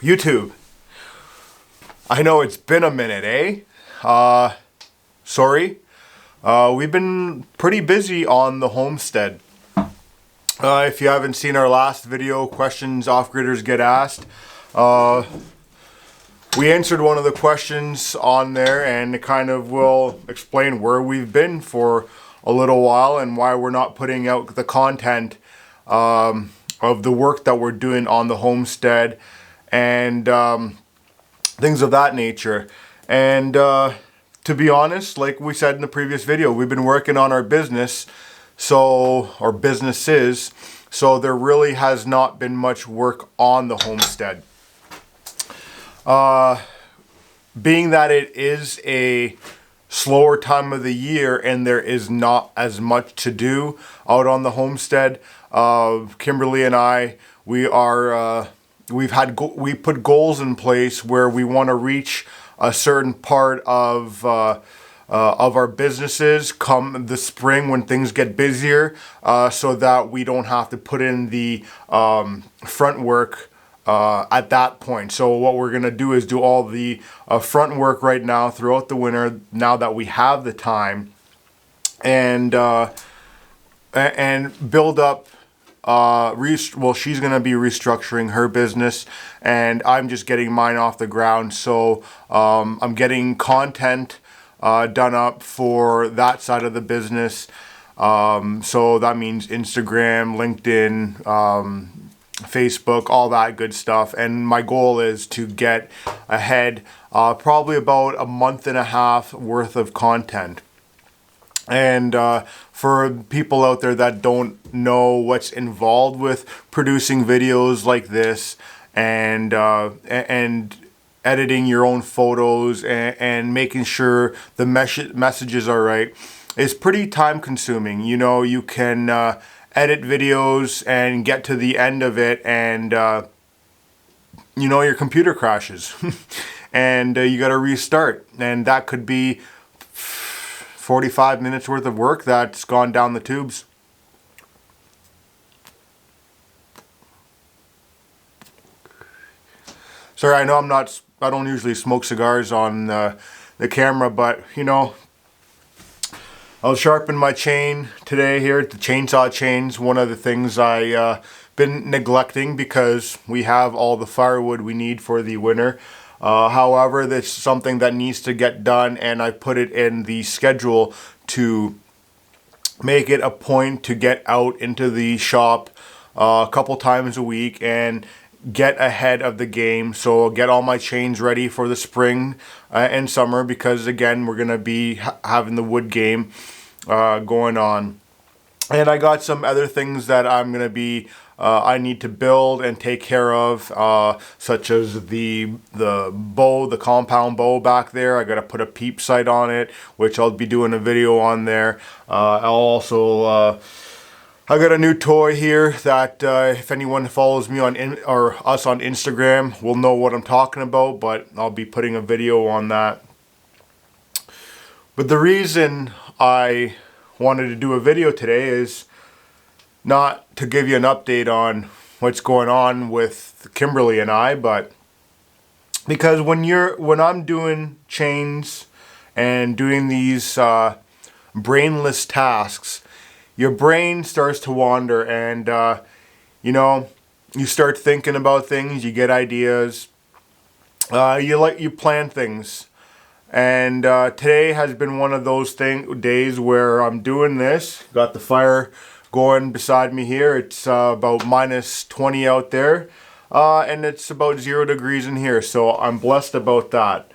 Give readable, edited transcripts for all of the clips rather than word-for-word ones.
YouTube. I know it's been a minute, eh? Sorry. We've been pretty busy on the homestead. If you haven't seen our last video, questions off-gridders get asked, we answered one of the questions on there, and it kind of will explain where we've been for a little while and why we're not putting out the content of the work that we're doing on the homestead and things of that nature. And to be honest, like we said in the previous video, we've been working on our business, or businesses, so there really has not been much work on the homestead. Being that it is a slower time of the year and there is not as much to do out on the homestead, Kimberly and I, we put goals in place where we want to reach a certain part of our businesses come the spring when things get busier, so that we don't have to put in the front work at that point. So what we're gonna do is do all the front work right now throughout the winter, now that we have the time, and build up. Well, she's gonna be restructuring her business, and I'm just getting mine off the ground. So I'm getting content done up for that side of the business. So that means Instagram, LinkedIn, Facebook, all that good stuff. And my goal is to get ahead probably about a month and a half worth of content. And for people out there that don't know what's involved with producing videos like this and editing your own photos and making sure the messages are right, is pretty time consuming. You know, you can edit videos and get to the end of it and you know, your computer crashes and you got to restart, and that could be 45 minutes worth of work that's gone down the tubes. Sorry, I know I don't usually smoke cigars on the camera, but you know, I'll sharpen my chain today here, the chainsaw chains. One of the things I been neglecting because we have all the firewood we need for the winter. However, that's something that needs to get done, and I put it in the schedule to make it a point to get out into the shop a couple times a week and get ahead of the game. So I'll get all my chains ready for the spring and summer, because again, we're gonna be having the wood game going on. And I got some other things that I'm gonna be I need to build and take care of, such as the bow, the compound bow back there. I got to put a peep sight on it, which I'll be doing a video on there. I'll also I got a new toy here that if anyone follows me on us on Instagram will know what I'm talking about, but I'll be putting a video on that. But the reason I wanted to do a video today is not to give you an update on what's going on with Kimberly and I, but because when I'm doing chains and doing these brainless tasks, your brain starts to wander, and you know, you start thinking about things, you get ideas, you plan things. And today has been one of those days where I'm doing this, got the fire going beside me here. It's about -20 out there, and it's about 0 degrees in here, so I'm blessed about that.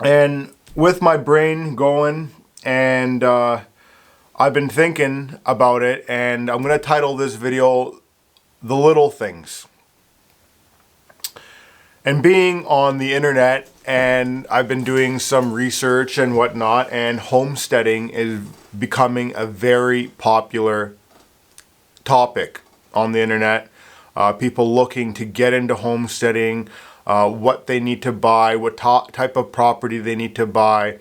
And with my brain going, and I've been thinking about it, and I'm going to title this video The Little Things. And being on the internet, and I've been doing some research and whatnot, and homesteading is becoming a very popular topic on the internet. People looking to get into homesteading, what they need to buy, what type of property they need to buy.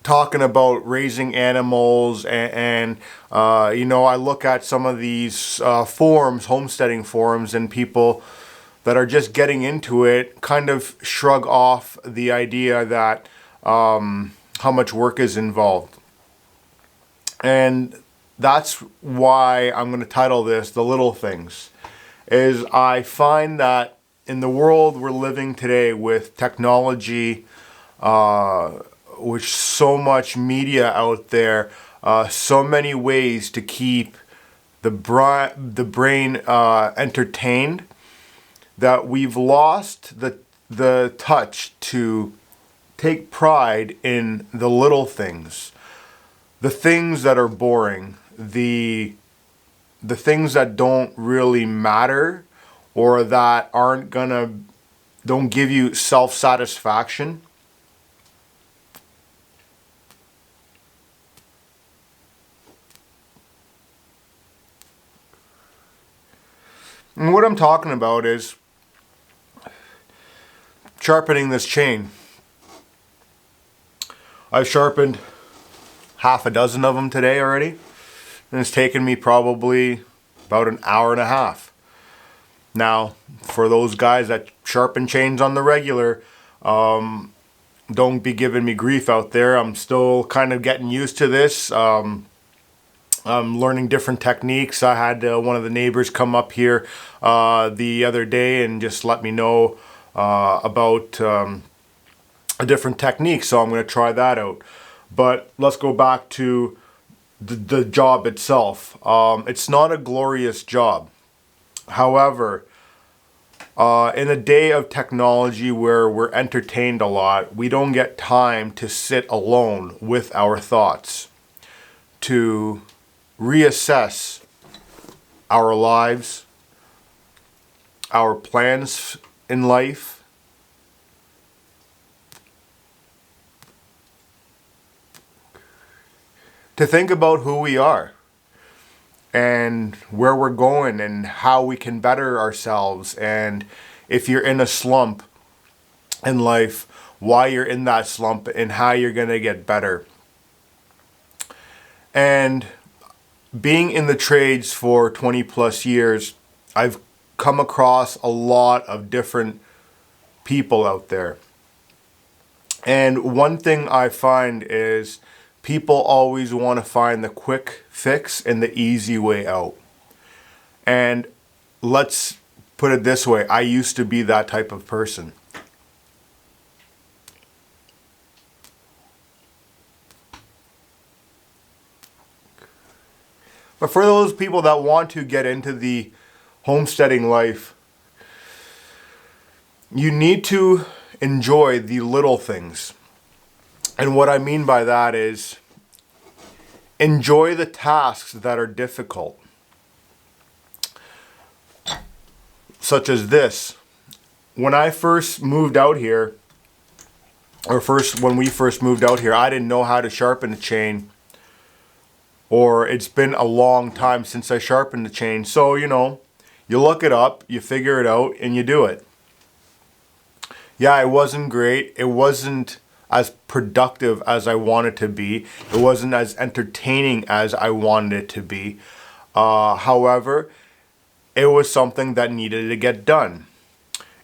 talking about raising animals, and you know, I look at some of these forums, homesteading forums, and people that are just getting into it kind of shrug off the idea that how much work is involved. And that's why I'm going to title this The Little Things. Is I find that in the world we're living today with technology, with so much media out there, so many ways to keep the brain entertained, that we've lost the touch to take pride in the little things, the things that are boring, the things that don't really matter, or that don't give you self-satisfaction. And what I'm talking about is sharpening this chain. I've sharpened half a dozen of them today already, and it's taken me probably about an hour and a half. Now, for those guys that sharpen chains on the regular, don't be giving me grief out there. I'm still kind of getting used to this. I'm learning different techniques. I had one of the neighbors come up here the other day and just let me know about a different technique, so I'm going to try that out. But let's go back to the job itself. It's not a glorious job. However, in a day of technology where we're entertained a lot, we don't get time to sit alone with our thoughts, to reassess our lives, our plans in life, to think about who we are and where we're going and how we can better ourselves. And if you're in a slump in life, why you're in that slump and how you're going to get better. And being in the trades for 20 plus years, I've come across a lot of different people out there. And one thing I find is people always want to find the quick fix and the easy way out. And let's put it this way, I used to be that type of person. But for those people that want to get into the homesteading life, you need to enjoy the little things. And what I mean by that is enjoy the tasks that are difficult. Such as this. When I first moved out here, when we first moved out here, I didn't know how to sharpen a chain. Or it's been a long time since I sharpened the chain. So, you know, you look it up, you figure it out, and you do it. Yeah, it wasn't great. It wasn't as productive as I wanted to be. It wasn't as entertaining as I wanted it to be. However, it was something that needed to get done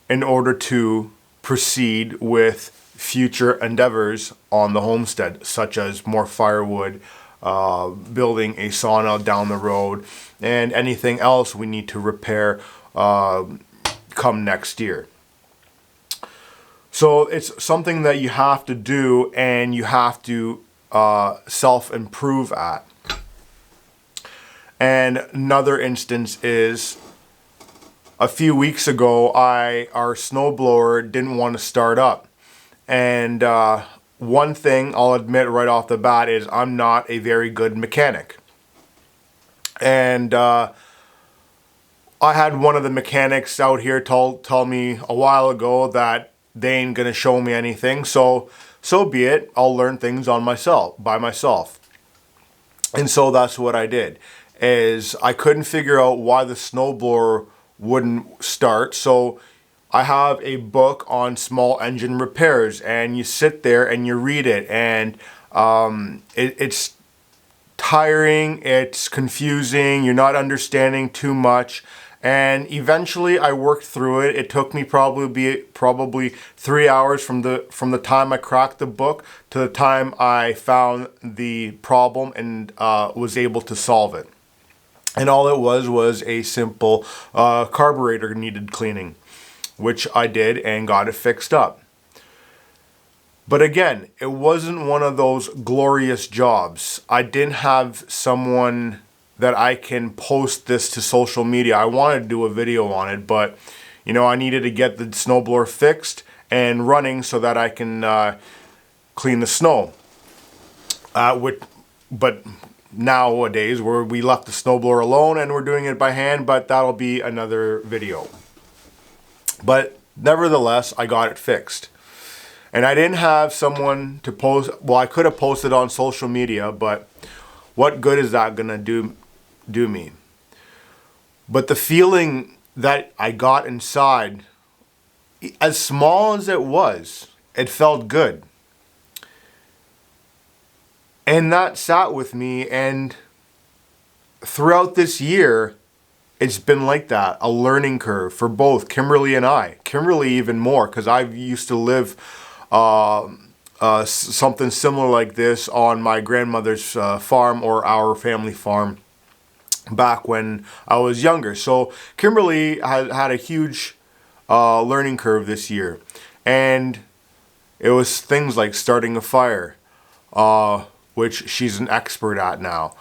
in order to proceed with future endeavors on the homestead, such as more firewood, building a sauna down the road, and anything else we need to repair come next year. So it's something that you have to do, and you have to self-improve at. And another instance is a few weeks ago, our snowblower didn't want to start up. And one thing I'll admit right off the bat is I'm not a very good mechanic. And I had one of the mechanics out here tell me a while ago that they ain't gonna show me anything, so be it. I'll learn things by myself. And so that's what I did. Is I couldn't figure out why the snowblower wouldn't start, so I have a book on small engine repairs, and you sit there and you read it, and It's tiring, it's confusing, you're not understanding too much. And eventually I worked through it. It took me probably 3 hours from the time I cracked the book to the time I found the problem and was able to solve it. And all it was a simple carburetor needed cleaning, which I did and got it fixed up. But again, it wasn't one of those glorious jobs. I didn't have someone that I can post this to social media. I wanted to do a video on it, but you know, I needed to get the snowblower fixed and running so that I can clean the snow. But nowadays, we left the snowblower alone and we're doing it by hand, but that'll be another video. But nevertheless, I got it fixed. And I didn't have someone to post. Well, I could have posted on social media, but what good is that gonna do me? But the feeling that I got inside, as small as it was, it felt good. And that sat with me, and throughout this year, it's been like that, a learning curve for both Kimberly and I. Kimberly even more, because I used to live something similar like this on my grandmother's farm, or our family farm, back when I was younger. So Kimberly had a huge learning curve this year, and it was things like starting a fire, which she's an expert at now.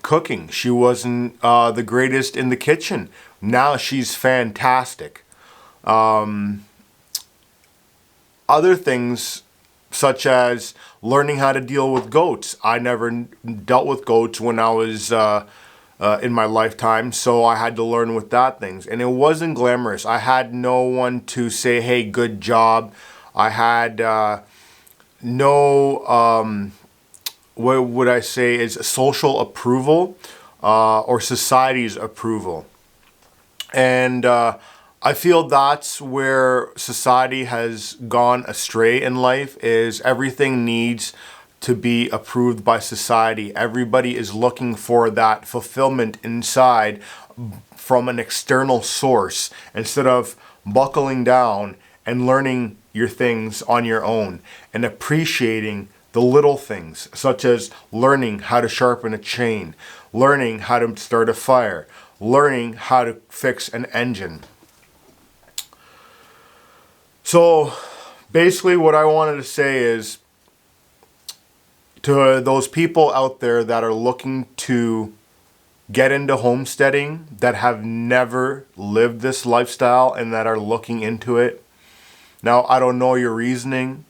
Cooking, she wasn't the greatest in the kitchen. Now she's fantastic. Other things such as learning how to deal with goats. I never dealt with goats when I was in my lifetime, so I had to learn with that things. And it wasn't glamorous. I had no one to say, hey, good job. I had no, what would I say, is social approval or society's approval. And I feel that's where society has gone astray in life, is everything needs to be approved by society. Everybody is looking for that fulfillment inside from an external source, instead of buckling down and learning your things on your own and appreciating the little things, such as learning how to sharpen a chain, learning how to start a fire, learning how to fix an engine. So basically what I wanted to say is, to those people out there that are looking to get into homesteading, that have never lived this lifestyle and that are looking into it. Now, I don't know your reasoning.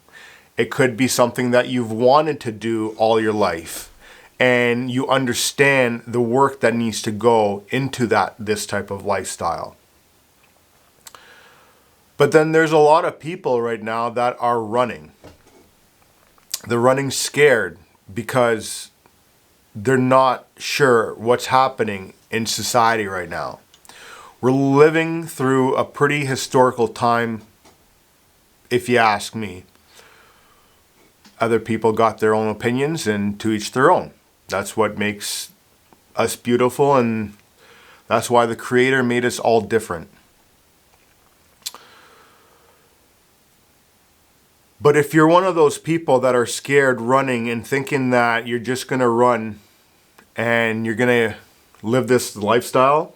It could be something that you've wanted to do all your life, and you understand the work that needs to go into this type of lifestyle. But then there's a lot of people right now that are running. They're running scared because they're not sure what's happening in society right now. We're living through a pretty historical time, if you ask me. Other people got their own opinions, and to each their own. That's what makes us beautiful, and that's why the Creator made us all different. But if you're one of those people that are scared running and thinking that you're just going to run and you're going to live this lifestyle,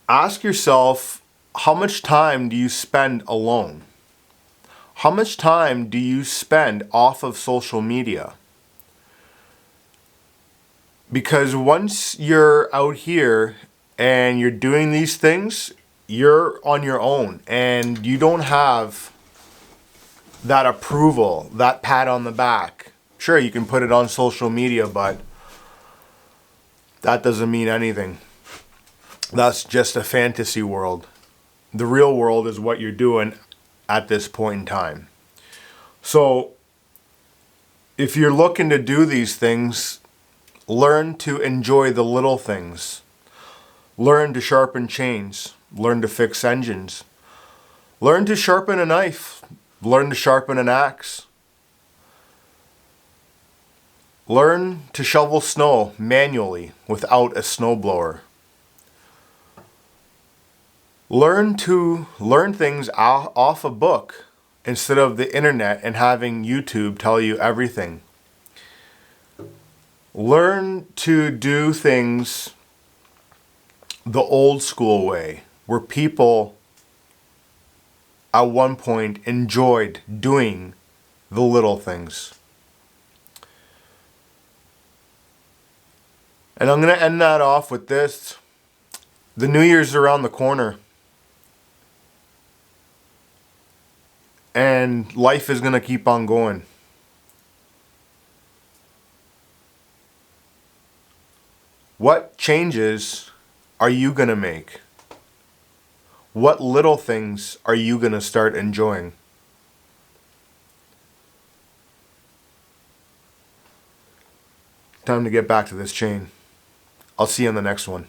ask yourself, how much time do you spend alone? How much time do you spend off of social media? Because once you're out here and you're doing these things, you're on your own, and you don't have that approval, that pat on the back. Sure, you can put it on social media, but that doesn't mean anything. That's just a fantasy world. The real world is what you're doing at this point in time. So if you're looking to do these things, learn to enjoy the little things. Learn to sharpen chains. Learn to fix engines. Learn to sharpen a knife. Learn to sharpen an axe. Learn to shovel snow manually without a snowblower. Learn to learn things off a book instead of the internet and having YouTube tell you everything. Learn to do things the old school way, where people at one point enjoyed doing the little things. And I'm going to end that off with this. The New Year's around the corner. And life is going to keep on going. What changes are you going to make? What little things are you going to start enjoying? Time to get back to this chain. I'll see you on the next one.